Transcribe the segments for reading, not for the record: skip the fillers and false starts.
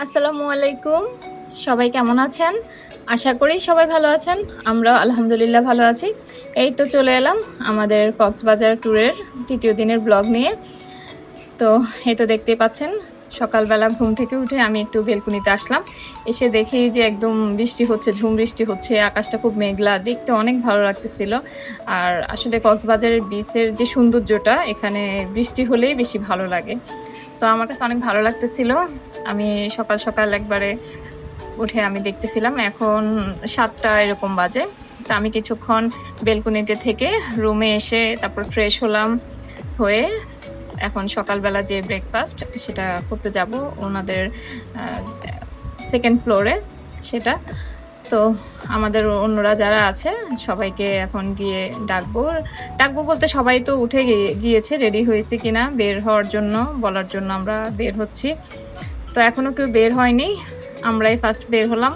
আসসালামু আলাইকুম। সবাই কেমন আছেন? আশা করি সবাই ভালো আছেন। আমরা আলহামদুলিল্লাহ ভালো আছি। এই তো চলে এলাম আমাদের কক্সবাজার ট্যুরের তৃতীয় দিনের ব্লগ নিয়ে। তো এই তো দেখতেই পাচ্ছেন, সকালবেলা ঘুম থেকে উঠে আমি একটু বেলকুনিতে আসলাম। এসে দেখি যে একদম বৃষ্টি হচ্ছে, ঝুম বৃষ্টি হচ্ছে, আকাশটা খুব মেঘলা, দেখতে অনেক ভালো লাগতেছিল। আর আসলে কক্সবাজারের বিচের যে সৌন্দর্যটা, এখানে বৃষ্টি হলেই বেশি ভালো লাগে। তো আমার কাছে অনেক ভালো লাগতেছিল। আমি সকাল সকাল একবারে উঠে আমি দেখতেছিলাম, এখন 7টা এরকম বাজে। তা আমি কিছুক্ষণ বেলকনিতে থেকে রুমে এসে তারপর ফ্রেশ হলাম, হয়ে এখন সকালবেলা যে ব্রেকফাস্ট সেটা করতে যাব ওনাদের সেকেন্ড ফ্লোরে সেটা। তো আমাদের অন্যরা যারা আছে সবাইকে এখন গিয়ে ডাকবো। ডাকবো বলতে সবাই তো উঠে গিয়েছে, রেডি হয়েছে কিনা বের হওয়ার জন্য বলার জন্য আমরা বের হচ্ছি। তো এখনো কেউ বের হয়নি, আমরাই ফার্স্ট বের হলাম।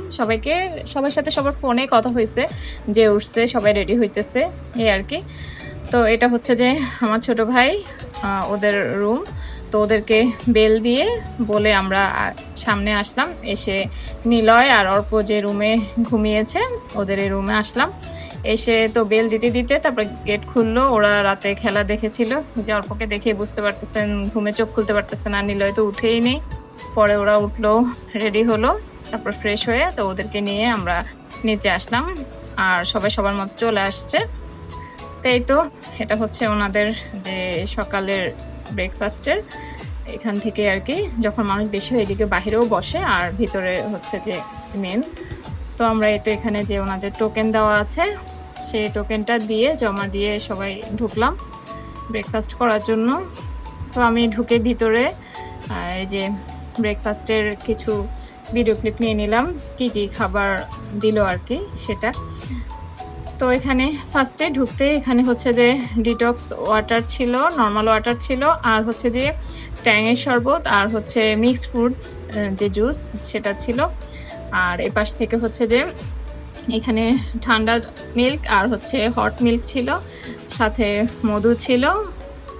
সবার সাথে সবার ফোনে কথা হয়েছে যে উঠছে, সবাই রেডি হইতেছে, এই আর কি। তো এটা হচ্ছে যে আমার ছোট ভাই, ওদের রুম। তো ওদেরকে বেল দিয়ে বলে আমরা সামনে আসলাম। এসে নিলয় আর অর্প যে রুমে ঘুমিয়েছে ওদের এই রুমে আসলাম। এসে তো বেল দিতে দিতে তারপর গেট খুললো। ওরা রাতে খেলা দেখেছিল, যে অর্পকে দেখে বুঝতে পারতেছেন ঘুমে চোখ খুলতে পারতেছে না, নিলয় তো উঠেই নেই। পরে ওরা উঠলো, রেডি হলো, তারপর ফ্রেশ হয়ে তো ওদেরকে নিয়ে আমরা নিচে আসলাম। আর সবাই সবার মতো চলে আসছে। তাই তো এটা হচ্ছে ওনাদের যে সকালের ব্রেকফাস্টের এখান থেকে আর কি। যখন মানুষ বেশি হয় এদিকে বাহিরেও বসে, আর ভিতরে হচ্ছে যে মেন। তো আমরা এই তো এখানে যে ওনাদের টোকেন দেওয়া আছে সেই টোকেনটা দিয়ে জমা দিয়ে সবাই ঢুকলাম ব্রেকফাস্ট করার জন্য। তো আমি ঢুকে ভিতরে এই যে ব্রেকফাস্টের কিছু ভিডিও ক্লিপ নিয়ে নিলাম, কি কি খাবার দিল আর কি সেটা। তো এখানে ফার্স্টে ঢুকতে এখানে হচ্ছে যে ডিটক্স ওয়াটার ছিল, নর্মাল ওয়াটার ছিল, আর হচ্ছে যে ট্যাংয়ের শরবত, আর হচ্ছে মিক্সড ফ্রুট যে জুস সেটা ছিল। আর এপাশ থেকে হচ্ছে যে এখানে ঠান্ডা মিল্ক আর হচ্ছে হট মিল্ক ছিল, সাথে মধু ছিল,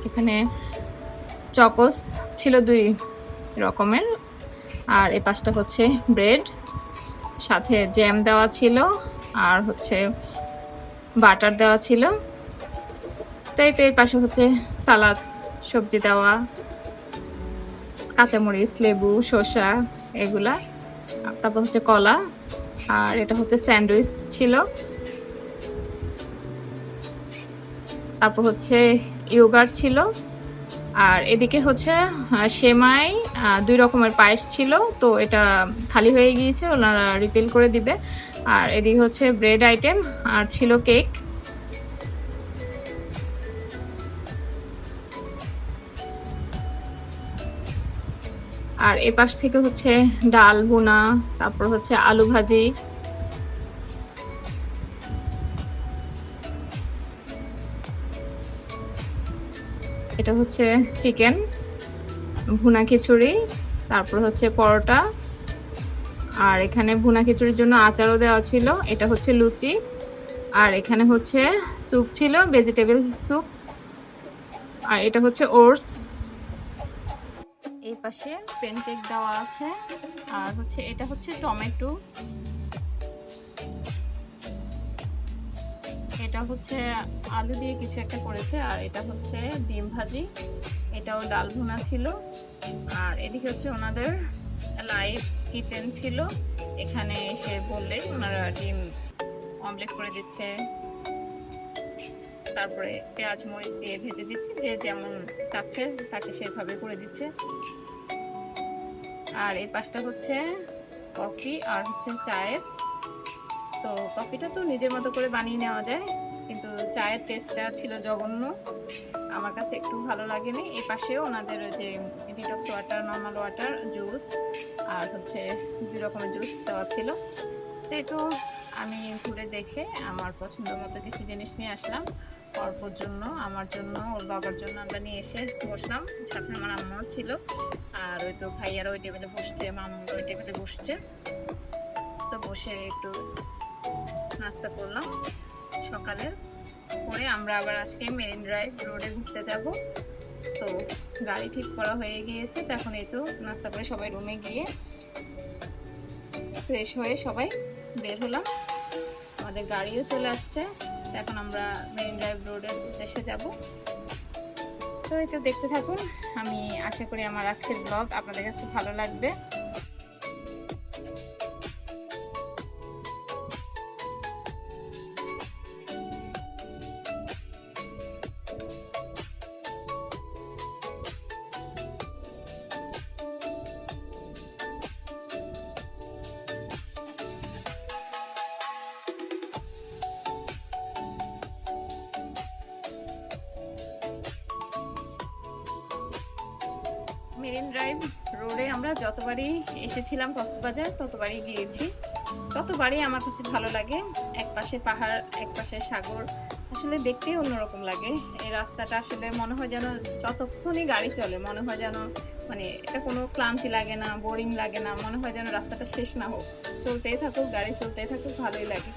এখানে চকোস ছিল 2 রকমের, আর এ পাশটা হচ্ছে ব্রেড, সাথে জ্যাম দেওয়া ছিল, আর হচ্ছে বাটার দেওয়া ছিল। তাই তো এর পাশে হচ্ছে সালাদ, সবজি দেওয়া, কাঁচামরিচ, লেবু, শসা এগুলা, তারপর হচ্ছে কলা, আর এটা হচ্ছে স্যান্ডউইচ ছিল, তারপর হচ্ছে ইয়োগার্ট ছিল। আর এদিকে হচ্ছে সেমাই, 2 রকমের পায়েস ছিল। তো এটা খালি হয়ে গিয়েছে, ওনারা রিফিল করে দিবে। আর এদিকে হচ্ছে ব্রেড আইটেম, আর ছিল কেক। আর এপাশ থেকে হচ্ছে ডাল ভুনা, তারপর হচ্ছে আলু ভাজি, এটা হচ্ছে চিকেন ভুনা খিচুড়ি, তারপর হচ্ছে পরোটা, আর এখানে ভুনা খিচুড়ির জন্য আচারও দেওয়া ছিল। এটা হচ্ছে লুচি, আর এখানে হচ্ছে স্যুপ ছিল, ভেজিটেবল স্যুপ, আর এটা হচ্ছে ওটস। এই পাশে প্যানকেক দেওয়া আছে, আর হচ্ছে এটা হচ্ছে টমেটো, এটা হচ্ছে আলু দিয়ে কিছু একটা করেছে, আর এটা হচ্ছে ডিম ভাজি, এটাও ডাল ভুনা ছিল। আর এদিকে হচ্ছে ওনাদের লাইভ কিচেন ছিল, এখানে এসে বললে ওনারা ডিম অমলেট করে দিচ্ছে, তারপরে পেঁয়াজ মরিচ দিয়ে ভেজে দিচ্ছে, যে যেমন চাচ্ছে তাকে সেভাবে করে দিচ্ছে। আর এই পাশটা হচ্ছে কফি আর হচ্ছে চায়ের। তো কফিটা তো নিজের মতো করে বানিয়ে নেওয়া যায়, কিন্তু চায়ের টেস্টটা ছিল জঘন্য, আমার কাছে একটু ভালো লাগেনি। এই পাশেও ওনাদের যে detox water, normal water, juice, আর হচ্ছে 2 রকমের জুস দেওয়া ছিল। তাই তো আমি ঘুরে দেখে আমার পছন্দ মতো কিছু জিনিস নিয়ে আসলাম। অল্পর জন্য, আমার জন্য, ওর বাবার জন্য আমরা নিয়ে এসে বসলাম। সাথে আমার আম্মাও ছিল, আর ওই তো ভাইয়ারা ওই টেবিলে বসছে, মামু ওই টেবিলে বসছে। তো বসে একটু নাস্তা করলাম সকালে। পরে আমরা আবার আজকে মেরিন ড্রাইভ রোডে ঘুরতে যাব। তো গাড়ি ঠিক করা হয়ে গিয়েছে, তো এখন এই তো নাস্তা করে সবাই রুমে গিয়ে ফ্রেশ হয়ে সবাই বের হলাম, আমাদের গাড়িও চলে আসছে। এখন আমরা মেরিন ড্রাইভ রোডের উদ্দেশ্যে যাব। তো এই তো দেখতে থাকুন, আমি আশা করি আমার আজকের ব্লগ আপনাদের কাছে ভালো লাগবে। মেরিন ড্রাইভ রোডে আমরা যতবারই এসেছিলাম কক্সবাজার ততবারই গিয়েছি, ততবারই আমার কাছে ভালো লাগে। এক পাশে পাহাড়, এক পাশে সাগর, আসলে দেখতেই অন্যরকম লাগে। এই রাস্তাটা আসলে মনে হয় যেন যতক্ষণই গাড়ি চলে মনে হয় যেন মানে এটা কোনো ক্লান্তি লাগে না, বোরিং লাগে না, মনে হয় যেন রাস্তাটা শেষ না হোক, চলতেই থাকুক, গাড়ি চলতেই থাকুক, ভালোই লাগে।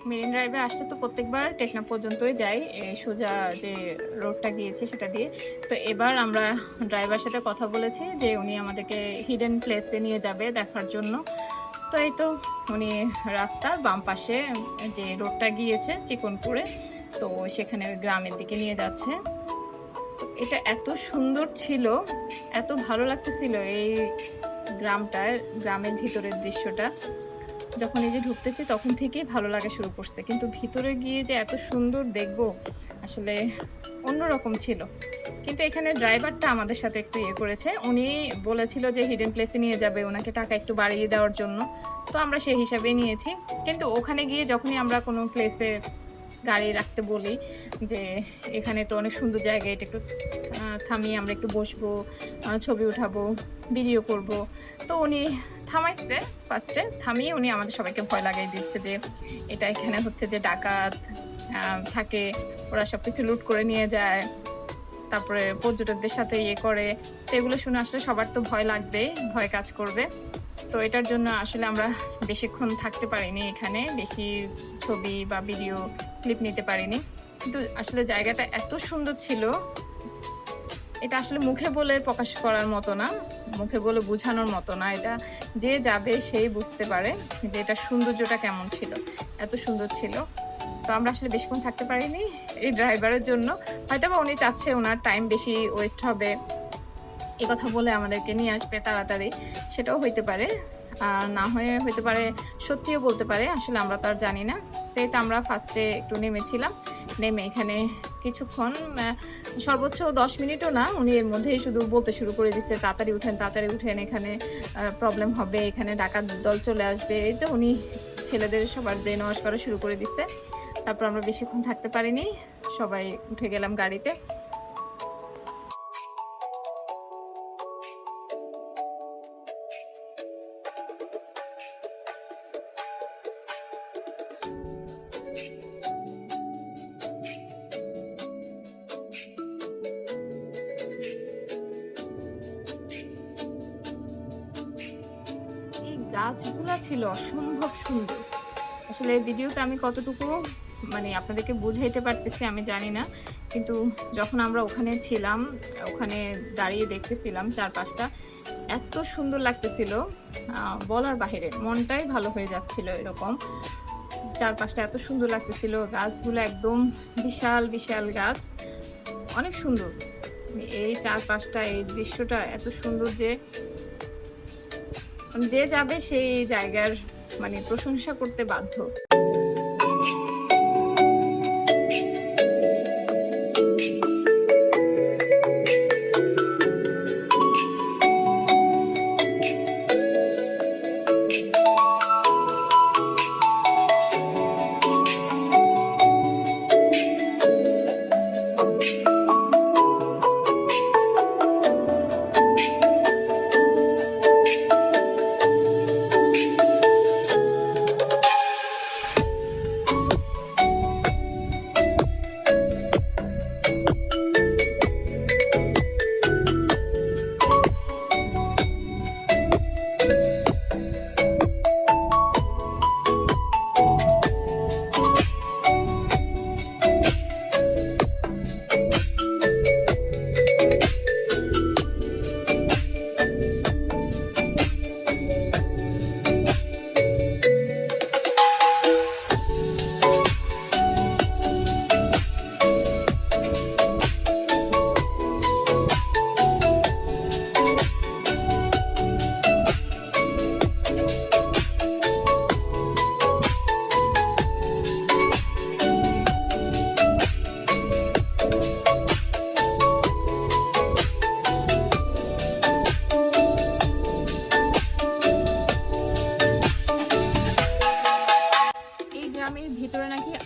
মেরিন ড্রাইভে আসতে তো প্রত্যেকবার টেকনাফ পর্যন্তই যাই, এই সোজা যে রোডটা গিয়েছে সেটা দিয়ে। তো এবার আমরা ড্রাইভার সাথে কথা বলেছি যে উনি আমাদেরকে হিডেন প্লেসে নিয়ে যাবে দেখার জন্য। তো এই তো উনি রাস্তার বাম পাশে যে রোডটা গিয়েছে চিকনপুরে, তো সেখানে ওই গ্রামের দিকে নিয়ে যাচ্ছে। এটা এত সুন্দর ছিল, এত ভালো লাগতেছিল এই গ্রামের ভিতরের দৃশ্যটা। যখন এই যে ঢুকতেছি তখন থেকেই ভালো লাগা শুরু করছে, কিন্তু ভিতরে গিয়ে যে এত সুন্দর দেখবো আসলে অন্যরকম ছিল। কিন্তু এখানে ড্রাইভারটা আমাদের সাথে একটু ইয়ে করেছে, উনি বলেছিল যে হিডেন প্লেসে নিয়ে যাবে, ওনাকে টাকা একটু বাড়িয়ে দেওয়ার জন্য। তো আমরা সেই হিসাবে নিয়েছি। কিন্তু ওখানে গিয়ে যখনই আমরা কোনো প্লেসে গাড়ি রাখতে বলি যে এখানে তো অনেক সুন্দর জায়গা, এটা একটু থামিয়ে আমরা একটু বসবো, ছবি উঠাবো, ভিডিও করব, তো উনি থামাইছে। ফার্স্টে থামিয়ে উনি আমাদের সবাইকে ভয় লাগাই দিচ্ছে যে এটা এখানে হচ্ছে যে ডাকাত থাকে, ওরা সব কিছু লুট করে নিয়ে যায়, তারপরে পর্যটকদের সাথে ইয়ে করে। তো এগুলো শুনে আসলে সবার তো ভয় লাগবে, ভয় কাজ করবে। তো এটার জন্য আসলে আমরা বেশিক্ষণ থাকতে পারিনি এখানে, বেশি ছবি বা ভিডিও ক্লিপ নিতে পারিনি। কিন্তু আসলে জায়গাটা এত সুন্দর ছিল, এটা আসলে মুখে বলে প্রকাশ করার মতো না, মুখে বলে বোঝানোর মতো না। এটা যে যাবে সেই বুঝতে পারে যে এটা সৌন্দর্যটা কেমন ছিল, এত সুন্দর ছিল। তো আমরা আসলে বেশিক্ষণ থাকতে পারিনি এই ড্রাইভারের জন্য। হয়তো বা উনি চাচ্ছে ওনার টাইম বেশি ওয়েস্ট হবে, এ কথা বলে আমাদেরকে নিয়ে আসবে তাড়াতাড়ি, সেটাও হইতে পারে, আর না হয়ে হইতে পারে সত্যিও বলতে পারে, আসলে আমরা তো আর জানি না। তাই তো আমরা ফার্স্টে একটু নেমেছিলাম, নেমে এখানে কিছুক্ষণ, সর্বোচ্চ 10 মিনিটও না, উনি এর মধ্যেই শুধু বলতে শুরু করে দিচ্ছে তাড়াতাড়ি উঠেন, এখানে প্রবলেম হবে, এখানে ডাকাত দল চলে আসবে। এই তো উনি ছেলেদের সবার ব্রেন ওয়াশ করা শুরু করে দিচ্ছে। তারপর আমরা বেশিক্ষণ থাকতে পারিনি, সবাই উঠে গেলাম গাড়িতে। গাছগুলা ছিল অসম্ভব সুন্দর। আসলে ভিডিওতে আমি কতটুকু মানে আপনাদেরকে বুঝাইতে পারতেছি আমি জানি না, কিন্তু যখন আমরা ওখানে ছিলাম, ওখানে দাঁড়িয়ে দেখতেছিলাম চারপাশটা, এত সুন্দর লাগতেছিল বলার বাহিরে, মনটাই ভালো হয়ে যাচ্ছিল। এরকম চারপাশটা এত সুন্দর লাগতেছিল, গাছগুলো একদম বিশাল বিশাল গাছ, অনেক সুন্দর। এই চারপাশটা, এই দৃশ্যটা এত সুন্দর যে যে যাবে সেই জায়গার মানে প্রশংসা করতে বাধ্য।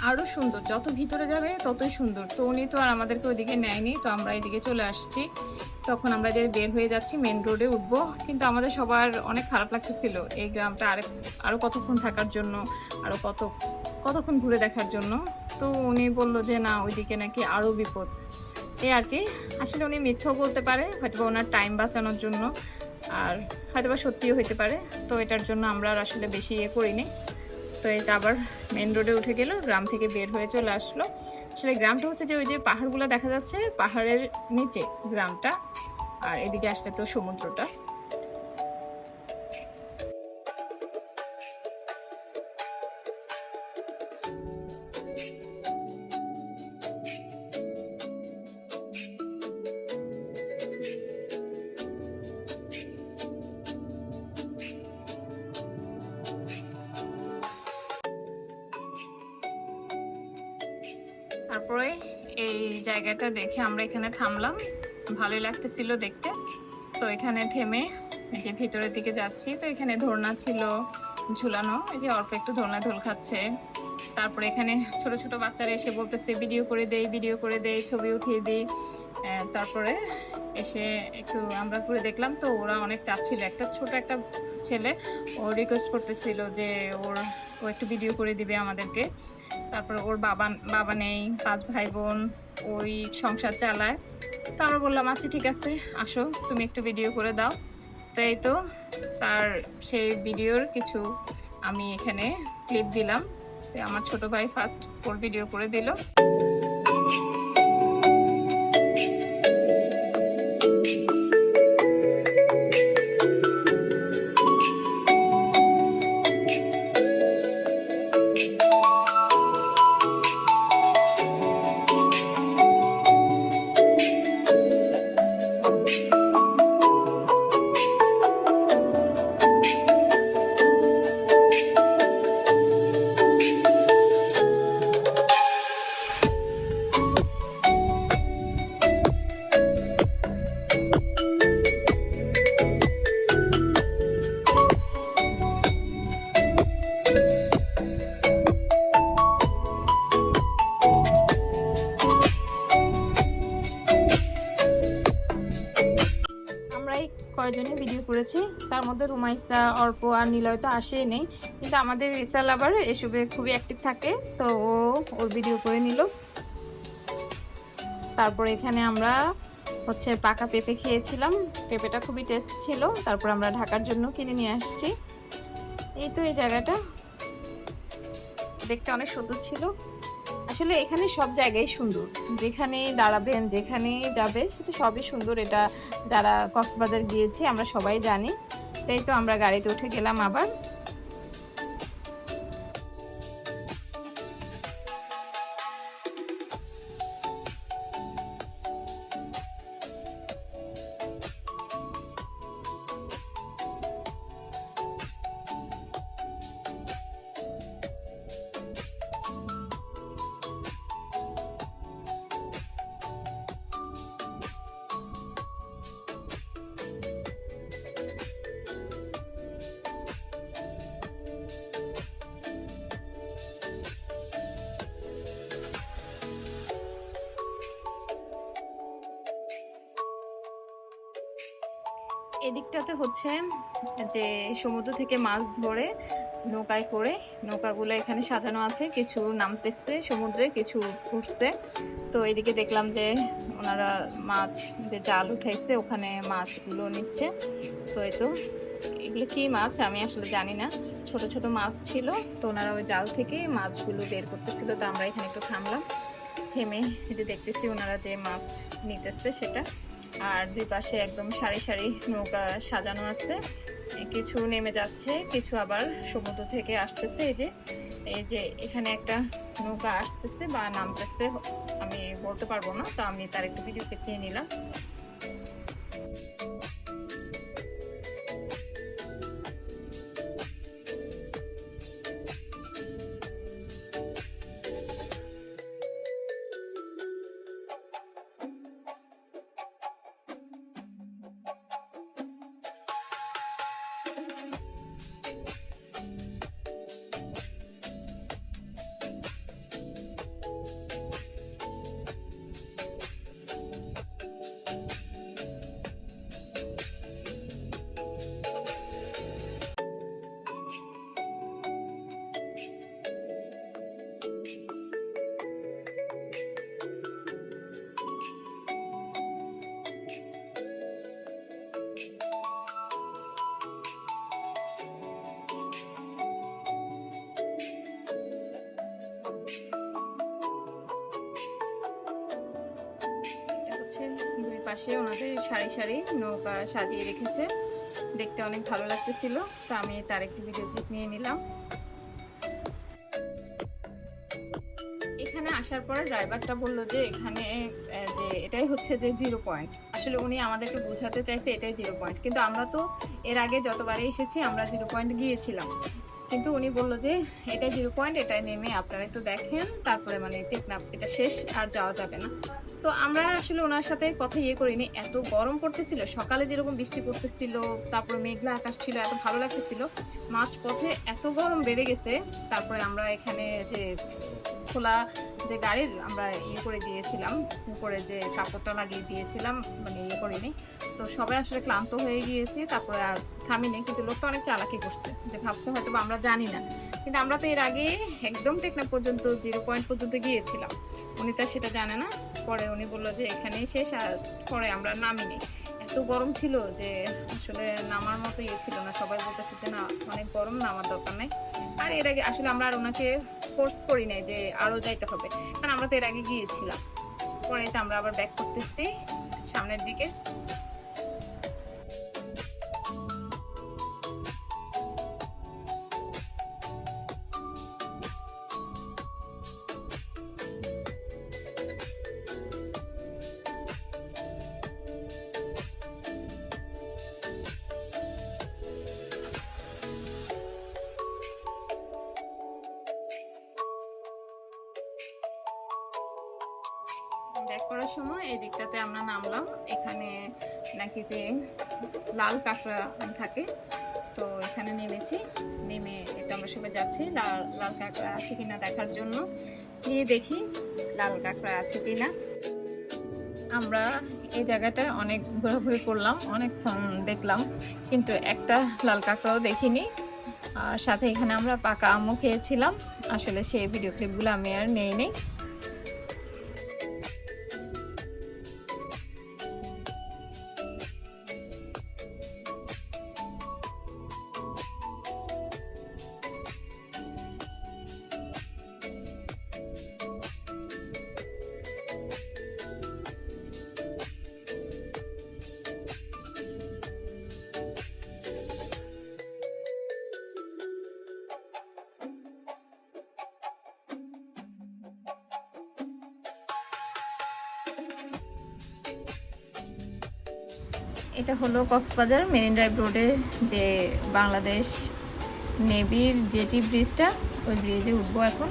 আরো সুন্দর, যত ভিতরে যাবে ততই সুন্দর। তো উনি তো আর আমাদেরকে ওইদিকে নেয়নি, তো আমরা এদিকে চলে আসছি। তখন আমরা যে বের হয়ে যাচ্ছি, মেন রোডে উঠবো, কিন্তু আমাদের সবার অনেক খারাপ লাগতেছিল এই গ্রামটা আরো কতক্ষণ থাকার জন্য, আরো কতক্ষণ ঘুরে দেখার জন্য। তো উনি বললো যে না, ওইদিকে নাকি আরো বিপদ, এই আর কি। আসলে উনি মিথ্যাও বলতে পারে, হয়তো ওনার টাইম বাঁচানোর জন্য, আর হয়তো বা সত্যিও হইতে পারে। তো এটার জন্য আমরা আর আসলে বেশি ইয়ে করিনি। তো এটা আবার মেন রোডে উঠে গেল, গ্রাম থেকে বের হয়ে চলে আসলো। আসলে গ্রামটা হচ্ছে যে ওই যে পাহাড়গুলো দেখা যাচ্ছে, পাহাড়ের নিচে গ্রামটা, আর এদিকে আসলে তো সমুদ্রটা। তারপরে এই জায়গাটা দেখে আমরা এখানে থামলাম, ভালোই লাগতেছিল দেখতে। তো এখানে থেমে যে ভিতরের দিকে যাচ্ছি, তো এখানে দোলনা ছিল ঝুলানো, এই যে অল্প একটু দোলনা দোল খাচ্ছে। তারপরে এখানে ছোট ছোট বাচ্চারা এসে বলতেছে ভিডিও করে দেই, ভিডিও করে দেই, ছবি উঠিয়ে দিই। তারপরে এসে একটু আমরা করে দেখলাম, তো ওরা অনেক চাচ্ছিল, একটা ছোট একটা ছেলে ও রিকোয়েস্ট করতেছিল যে ও একটু ভিডিও করে দিবে আমাদেরকে। তারপর ওর বাবা নেই, 5 ভাই বোন, ওই সংসার চালায়। তো আমরা বললাম আচ্ছা ঠিক আছে, আসো তুমি একটু ভিডিও করে দাও। তো এই তো তার সেই ভিডিওর কিছু আমি এখানে ক্লিপ দিলাম। তো আমার ছোট ভাই ফার্স্ট ওর ভিডিও করে দিল। কয়জনে ভিডিও করেছি, তার মধ্যে রুমাইসা, অর্প আর নিলয় তো আসেই নেই, কিন্তু আমাদের রিসাল আবার এসবে খুবই অ্যাক্টিভ থাকে, তো ওর ভিডিও করে নিল। তারপর এখানে আমরা হচ্ছে পাকা পেঁপে খেয়েছিলাম, পেঁপেটা খুবই টেস্ট ছিল। তারপর আমরা ঢাকার জন্য কিনে নিয়ে আসছি। এই তো এই জায়গাটা দেখতে অনেক সুন্দর ছিল। আসলে এখানে সব জায়গায় সুন্দর, যেখানে দাঁড়াবেন, যেখানে যাবে সেটা সবই সুন্দর। এটা যারা কক্সবাজার গিয়েছি আমরা সবাই জানি। তাই তো আমরা গাড়িতে উঠে গেলাম আবার। এদিকটাতে হচ্ছে যে সমুদ্র থেকে মাছ ধরে নৌকায় করে, নৌকাগুলো এখানে সাজানো আছে, কিছু নামতেছে সমুদ্রে, কিছু উঠছে। তো এদিকে দেখলাম যে ওনারা মাছ যে জাল উঠাইছে ওখানে মাছগুলো নিচ্ছে। তো এই তো এগুলো কি মাছ আমি আসলে জানি না, ছোট ছোট মাছ ছিল। তো ওনারা ওই জাল থেকে মাছগুলো বের করতেছিল। তো আমরা এখানে একটু থামলাম, থেমে এই যে দেখতেছি ওনারা যে মাছ নিতেছে সেটা। আর দুই পাশে একদম সারি সারি নৌকা সাজানো আছে, কিছু নেমে যাচ্ছে, কিছু আবার সমুদ্র থেকে আসতেছে। এই যে এখানে একটা নৌকা আসতেছে বা নামতেছে আমি বলতে পারবো না, তো আমি তার একটু ভিডিও ক্লিপ নিয়ে নিলাম। পাশে ওনাদের সারি সারি নৌকা সাজিয়ে রেখেছে, দেখতে অনেক ভালো লাগতেছিল। তো আমি তার একটি ভিডিও ক্লিপ নিয়ে নিলাম। এখানে আসার পরে ড্রাইভারটা বলল যে এখানে যে এটাই হচ্ছে যে 0 পয়েন্ট। আসলে উনি আমাদেরকে বোঝাতে চাইছে এটাই 0 পয়েন্ট, কিন্তু আমরা তো এর আগে যতবারই এসেছি আমরা 0 পয়েন্ট গিয়েছিলাম, কিন্তু উনি বললো যে এটা 0 পয়েন্ট, এটাই নেমে আপনারা একটু দেখেন, তারপরে মানে টেকনাফ এটা শেষ, আর যাওয়া যাবে না। তো আমরা আসলে ওনার সাথে কথা করিনি। এত গরম পড়তেছিল, সকালে যেরকম বৃষ্টি পড়তেছিল, তারপরে মেঘলা আকাশ ছিল, এত ভালো লাগতেছিল, মাঝ পথে এত গরম বেড়ে গেছে। তারপরে আমরা এখানে যে খোলা যে গাড়ির আমরা করে দিয়েছিলাম, উপরে যে কাপড়টা লাগিয়ে দিয়েছিলাম, মানে করিনি। তো সবাই আসলে ক্লান্ত হয়ে গিয়েছি, তারপরে আর থামিনি। কিন্তু লোকটা অনেক চালাকি করছে, যে ভাবছে হয়তো আমরা জানি না, কিন্তু আমরা তো এর আগে একদম টেকনাফ পর্যন্ত 0 পয়েন্ট পর্যন্ত গিয়েছিলাম, উনি তা সেটা জানে না। পরে উনি বললো যে এখানেই শেষ, আর পরে আমরা নামিনি। এত গরম ছিল যে আসলে নামার মতো ছিল না। সবাই বলতেছে যে না অনেক গরম, নামার দরকার নাই। আর এর আগে আসলে আমরা আর ওনাকে ফোর্স করি নাই যে আরও যাইতে হবে, কারণ আমরা তো এর আগে গিয়েছিলাম। পরে তো আমরা আবার ব্যাক করতেছি সামনের দিকে। ব্যাক করার সময় এই দিকটাতে আমরা নামলাম। এখানে নাকি যে লাল কাঁকড়া থাকে, তো এখানে নেমেছি। নেমে এটা আমরা সবাই যাচ্ছি লাল কাঁকড়া আছে কিনা দেখার জন্য। গিয়ে দেখি লাল কাঁকড়া আছে কিনা। আমরা এই জায়গাটা অনেক ঘোরাঘুরি করলাম, অনেকক্ষণ দেখলাম, কিন্তু একটা লাল কাঁকড়াও দেখিনি। আর সাথে এখানে আমরা পাকা আমও খেয়েছিলাম। আসলে সেই ভিডিও ক্লিপগুলো আমি আর নেই। এটা হলো কক্সবাজার মেরিন ড্রাইভ রোডের যে বাংলাদেশ নেভির জেটি ব্রিজটা, ওই ব্রিজে উঠবো এখন।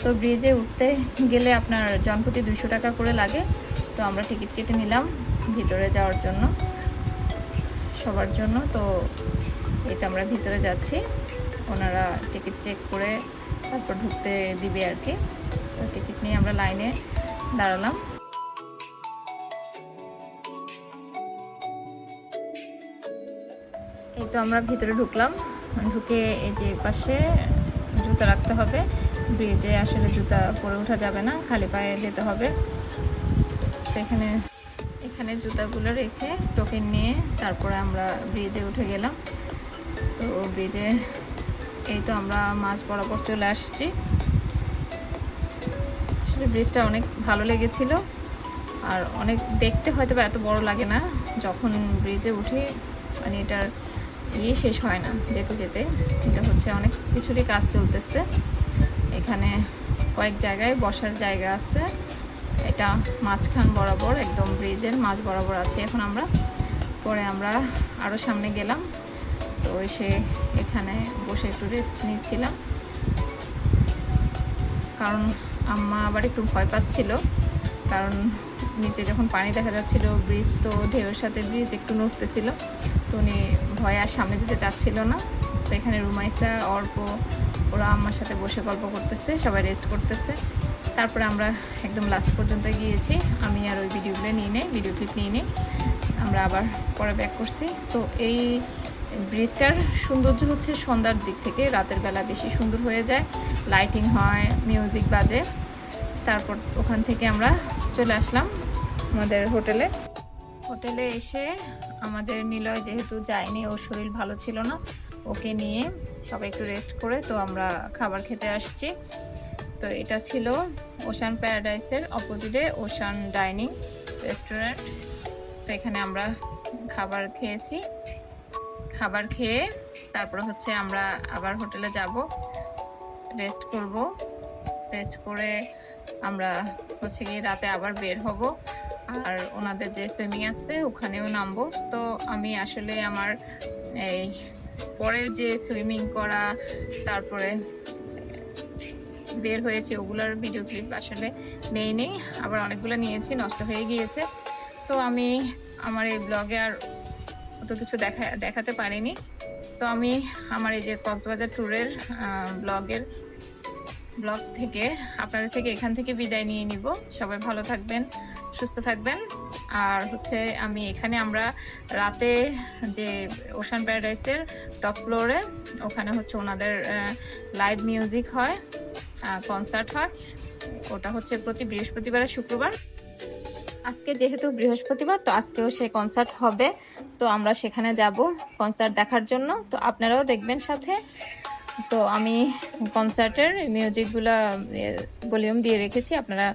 তো ব্রিজে উঠতে গেলে আপনার জনপ্রতি 200 টাকা করে লাগে। তো আমরা টিকিট কেটে নিলাম ভিতরে যাওয়ার জন্য, সবার জন্য। তো এই তো আমরা ভিতরে যাচ্ছি, ওনারা টিকিট চেক করে তারপর ঢুকতে দিবে আর কি। তো টিকিট নিয়ে আমরা লাইনে দাঁড়ালাম। এই তো আমরা ভিতরে ঢুকলাম। ঢুকে এই যে পাশে জুতা রাখতে হবে, ব্রিজে আসলে জুতা পরে ওঠা যাবে না, খালি পায়ে যেতে হবে। তো এখানে জুতাগুলো রেখে টোকেন নিয়ে তারপরে আমরা ব্রিজে উঠে গেলাম। তো ব্রিজে এই তো আমরা মাঝ বরাবর চলে আসছি। আসলে ব্রিজটা অনেক ভালো লেগেছিল, আর অনেক দেখতে হয়তো বা এত বড় লাগে না। যখন ব্রিজে উঠি মানে এটার শেষ হয় না যেতে যেতে। এটা হচ্ছে অনেক কিছুরই কাজ চলতেছে। এখানে কয়েক জায়গায় বসার জায়গা আছে। এটা মাঝখান বরাবর, একদম ব্রিজের মাঝ বরাবর আছে এখন আমরা। পরে আমরা আরও সামনে গেলাম, তো এসে এখানে বসে একটু রেস্ট নিচ্ছিলাম, কারণ আম্মা আবার একটু ভয় পাচ্ছিল, কারণ নিচে যখন পানি দেখা যাচ্ছিল, ব্রিজ তো ঢেউয়ের সাথে ব্রিজ একটু নড়তেছিল, তো উনি ভয়ে আর সামনে যেতে চাচ্ছিল না। তো এখানে রুমাইসা, অর্প ওরা আম্মার সাথে বসে গল্প করতেছে, সবাই রেস্ট করতেছে। তারপরে আমরা একদম লাস্ট পর্যন্ত গিয়েছি। আমি আর ওই ভিডিও ক্লিপ নিয়ে নিই আমরা আবার পরে ব্যাক করছি। তো এই ব্রিজটার সৌন্দর্য হচ্ছে সন্ধ্যার দিক থেকে, রাতের বেলা বেশি সুন্দর হয়ে যায়, লাইটিং হয়, মিউজিক বাজে। তারপর ওখান থেকে আমরা চলে আসলাম আমাদের হোটেলে এসে আমাদের নিলয় যেহেতু যায়নি, ওর শরীর ভালো ছিল না, ওকে নিয়ে সবাই একটু রেস্ট করে তো আমরা খাবার খেতে আসছি। তো এটা ছিল ওশান প্যারাডাইসের অপোজিটে ওশান ডাইনিং রেস্টুরেন্ট। তো এখানে আমরা খাবার খেয়েছি, খাবার খেয়ে তারপর হচ্ছে আমরা আবার হোটেলে যাব, রেস্ট করব, রেস্ট করে আমরা হচ্ছে গিয়ে রাতে আবার বের হব আর ওনাদের যে সুইমিং আছে ওখানেও নামবো। তো আমি আসলে আমার এই পরের যে সুইমিং করা তারপরে বের হয়েছে ওগুলোর ভিডিও ক্লিপ আসলে নেই, আবার অনেকগুলো নিয়েছি, নষ্ট হয়ে গিয়েছে। তো আমি আমার এই ব্লগে আর অত কিছু দেখাতে পারিনি। তো আমি আমার এই যে কক্সবাজার ট্যুরের ব্লগ থেকে আপনাদের থেকে এখান থেকে বিদায় নিয়ে নিব। সবাই ভালো থাকবেন, সুস্থ থাকবেন। আর হচ্ছে আমি এখানে আমরা রাতে যে ওশান প্যারাডাইসের টপ ফ্লোরে ওখানে হচ্ছে ওনাদের লাইভ মিউজিক হয়, কনসার্ট হয়, ওটা হচ্ছে প্রতি বৃহস্পতিবার আর শুক্রবার। আজকে যেহেতু বৃহস্পতিবার তো আজকেও সে কনসার্ট হবে, তো আমরা সেখানে যাব কনসার্ট দেখার জন্য। তো আপনারাও দেখবেন সাথে। তো আমি কনসার্টের মিউজিকগুলো ভলিউম দিয়ে রেখেছি, আপনারা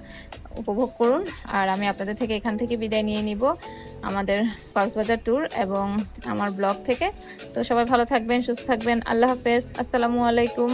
উপভোগ করুন। আর আমি আপনাদের থেকে এখান থেকে বিদায় নিয়ে নিব আমাদের কক্সবাজার ট্যুর এবং আমার ব্লগ থেকে। তো সবাই ভালো থাকবেন, সুস্থ থাকবেন। আল্লাহ হাফেজ, আসসালামু আলাইকুম।